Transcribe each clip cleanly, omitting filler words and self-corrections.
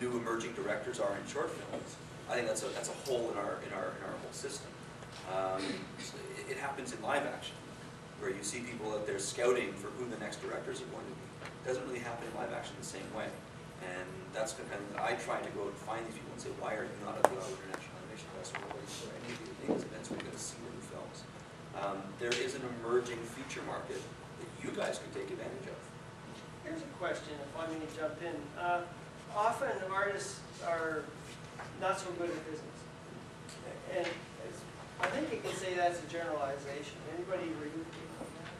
new emerging directors are in short films. I think that's a hole in our whole system. It happens in live action, where you see people out there scouting for who the next directors are going to be. It doesn't really happen in live action the same way. And that's the kind of thing that I try to go and find these people and say, why are you not at the Ottawa International Animation Festival or any of these events where you get to see new films? There is an emerging feature market that you guys could take advantage of. Here's a question, if I may jump in. Often artists are not so good at business. And I think you can say that's a generalization. Anybody agree with me on that?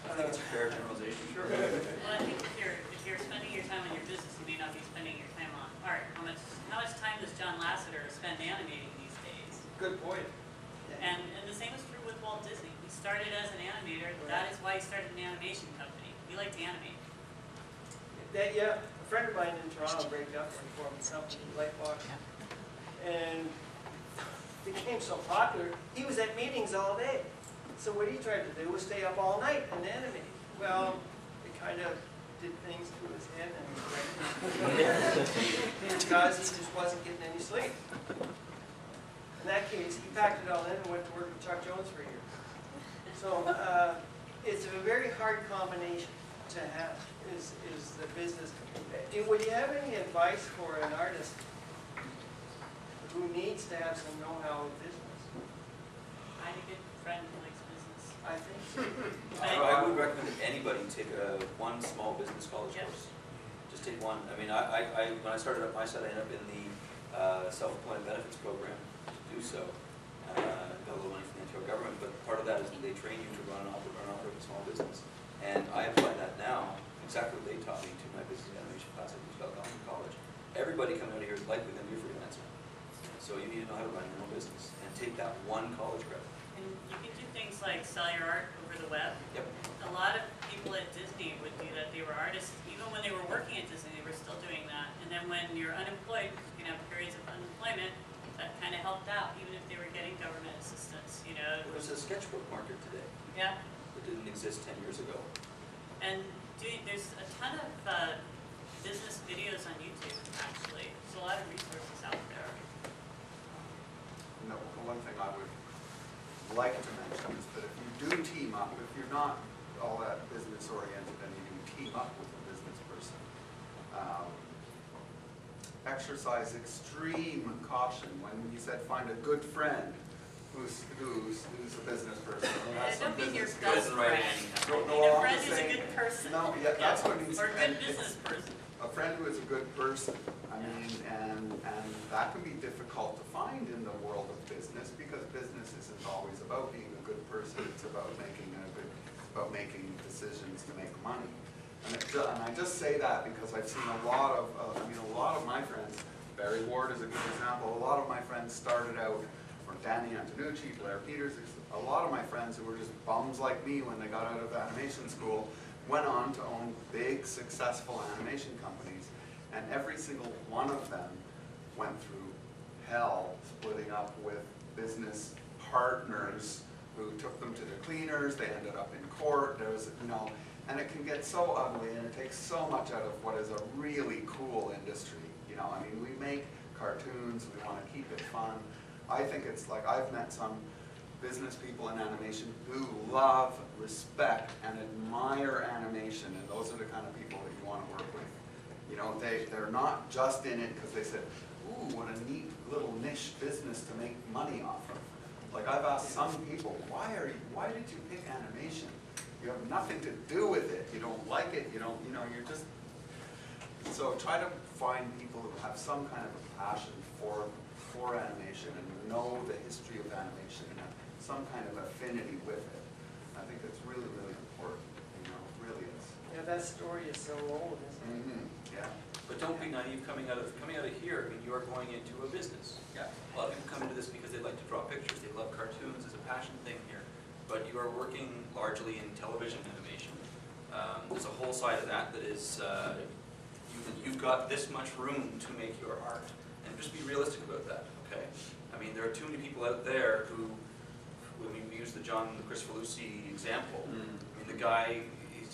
I think it's a fair generalization. Sure. Well, I think if you're spending your time on your business, you may not be spending your time on art. How much time does John Lasseter spend animating these days? Good point. And the same is true with Walt Disney. He started as an animator. That is why he started an animation company. He liked to animate. Yeah, a friend of mine in Toronto broke up and formed something like Lightbox. And became so popular, he was at meetings all day. So what he tried to do was stay up all night and animate. Well, it kind of did things to his head and because he just wasn't getting any sleep. In that case, he packed it all in and went to work with Chuck Jones for a year. So it's a very hard combination to have, is the business. Would you have any advice for an artist who needs to have some know-how of business? Find a good friend who likes business. I think so. I would recommend that anybody take one small business college course. Just take one. I mean, when I started up my side, I ended up in the self-employment benefits program to do so. Got a little money from the Ontario government, but part of that is that they train you to run and operate a small business. And I apply that now, exactly what they taught me, to my business animation class at Roosevelt College. Everybody coming out of here is likely going to be a freelancer. So you need to know how to run your own business and take that one college credit. And you can do things like sell your art over the web. Yep. A lot of people at Disney would do that. They were artists. Even when they were working at Disney, they were still doing that. And then when you're unemployed, you can have periods of unemployment. That kind of helped out, even if they were getting government assistance, you know. There's a sketchbook market today. Yeah. That didn't exist 10 years ago. And there's a ton of business videos on YouTube, actually. There's a lot of resources out there. No, one thing I would like to mention is that if you do team up, if you're not all that business oriented and you do team up with a business person, exercise extreme caution when you said find a good friend who's a business person. I don't mean your business best friend. No, I mean a I'm friend just who's a saying- good person. No, yeah, that's what it means. Or a good business person. A friend who is a good person. I mean, and that can be difficult to find in the world of business because business isn't always about being a good person. It's about making decisions to make money. And I just say that because I've seen a lot of my friends. Barry Ward is a good example. A lot of my friends started out, or Danny Antonucci, Blair Peters. A lot of my friends who were just bums like me when they got out of animation school went on to own big, successful animation companies. And every single one of them went through hell splitting up with business partners who took them to their cleaners. They ended up in court. There was, and it can get so ugly, and it takes so much out of what is a really cool industry. I mean, we make cartoons. We want to keep it fun. I think it's like I've met some business people in animation who love, respect, and admire animation, and those are the kind of people that you want to work with. They're not just in it because they said, ooh, what a neat little niche business to make money off of. Like I've asked some people, why did you pick animation? You have nothing to do with it. You don't like it. You're just. So try to find people who have some kind of a passion for animation and know the history of animation and have some kind of affinity with it. I think it's really, really important. It really is. Yeah, that story is so old, isn't it? Mm-hmm. Yeah. But don't be naive coming out of here. I mean, you are going into a business. Yeah. A lot of people come into this because they like to draw pictures. They love cartoons. It's a passion thing here. But you are working largely in television animation. There's a whole side of that is you've got this much room to make your art. And just be realistic about that, okay? I mean, there are too many people out there who, when we use the Christopher Lucy example, I mean, the guy,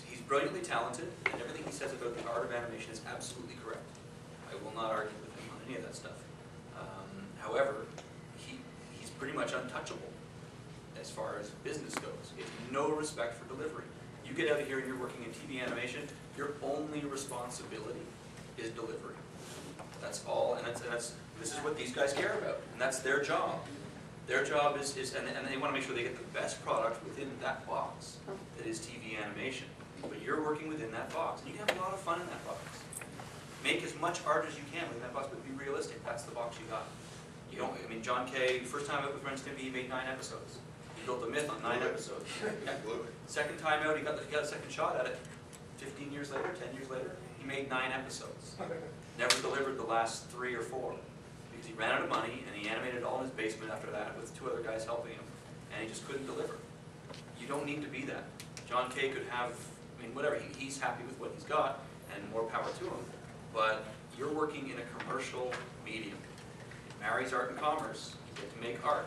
he's brilliantly talented, and everything he says about the art of animation is absolutely correct. I will will not argue with him on any of that stuff. However, he's pretty much untouchable as far as business goes. It's no respect for delivery. You get out of here and you're working in TV animation, your only responsibility is delivery. That's all, and this is what these guys care about, and that's their job. Their job is and they want to make sure they get the best product within that box that is TV animation. But you're working within that box, and you can have a lot of fun in that box. Make as much art as you can within that box, but be realistic. That's the box you got. You don't. I mean, John Kay, first time out with Ren Stimpy, he made 9 episodes. He built a myth on 9 episodes. Yeah. Second time out, he got a second shot at it. 15 years later, 10 years later, he made 9 episodes. Never delivered the last 3 or 4 because he ran out of money, and he animated all in his basement after that with 2 other guys helping him, and he just couldn't deliver. You don't need to be that. John Kay could have, I mean, whatever. He's happy with what he's got, and more power to him. But you're working in a commercial medium. It marries art and commerce. You get to make art,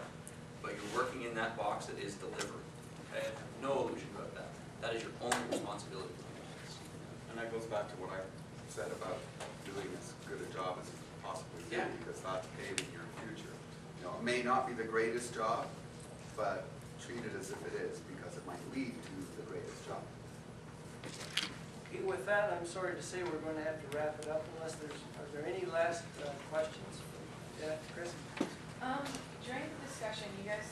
but you're working in that box that is delivery. Okay? No illusion about that. That is your only responsibility. And that goes back to what I said about doing as good a job as you possibly can, because that's paving your future. You know, it may not be the greatest job, but treat it as if it is, because it might lead to the greatest job. Okay, with that, I'm sorry to say we're going to have to wrap it up unless are there any last questions? Yeah, Chris? During the discussion, you guys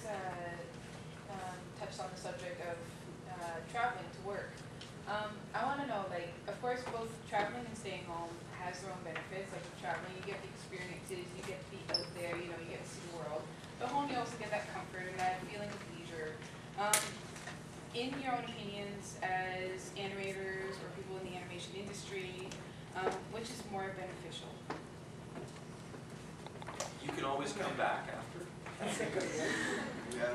touched on the subject of traveling to work. I want to know, like, of course, both traveling and staying home has their own benefits. Like, with traveling, you get the experiences, you get to be out there, you know, you get to see the world. But home, you also get that comfort and that feeling of leisure. In your own opinions, as animators or people in the animation industry, which is more beneficial? You can always come back after. Yeah,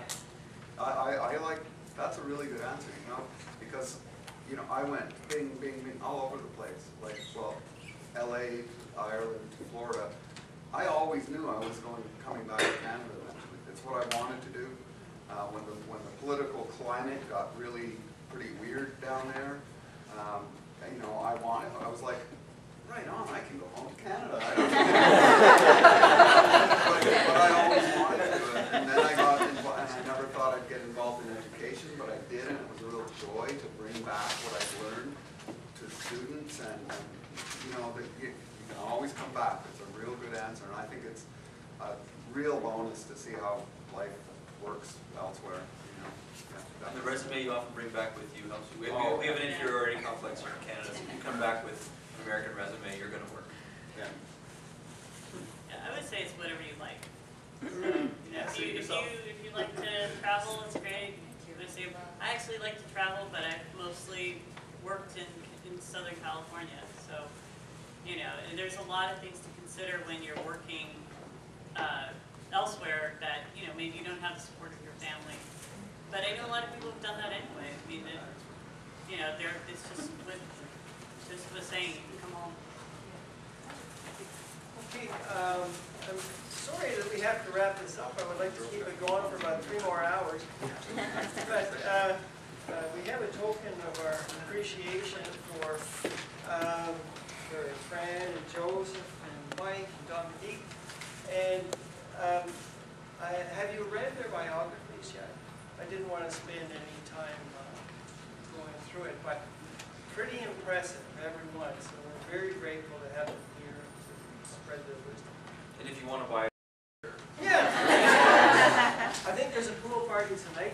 I like, that's a really good answer, you know, because, you know, I went bing, bing, bing, all over the place, like, well, LA, Ireland, Florida. I always knew I was coming back to Canada eventually. It's what I wanted to do. When the political climate got really pretty weird down there, you know, I was like, right on, I can go home to Canada. But I always wanted to do it. And then I got involved, and I never thought I'd get involved in education, but I did, and it was a real joy to bring back what I've learned to students, and you know, that you can always come back. It's a real good answer, and I think it's a real bonus to see how life works elsewhere. You know, yeah, And the resume you often bring back with you helps you. We have an inferiority complex here in Canada, so if you come back with an American resume, you're going to work. yeah. Yeah, I would say it's whatever you like. Yeah, If you like to travel, it's great. I actually like to travel, but I've mostly worked in Southern California. So, you know, and there's a lot of things to consider when you're working elsewhere that, you know, maybe you don't have the support of your family. But I know a lot of people have done that anyway. I mean, you know, it's just with saying you can come home. Okay, I'm sorry that we have to wrap this up. I would like to keep it going for about 3 more hours. But we have a token of our appreciation for Fran and Joseph and Mike and Dominique. And have you read their biographies yet? I didn't want to spend any time going through it, but pretty impressive, everyone. So we're very grateful to have them here to spread their wisdom. And if you want to buy Yeah. I think there's a pool party tonight.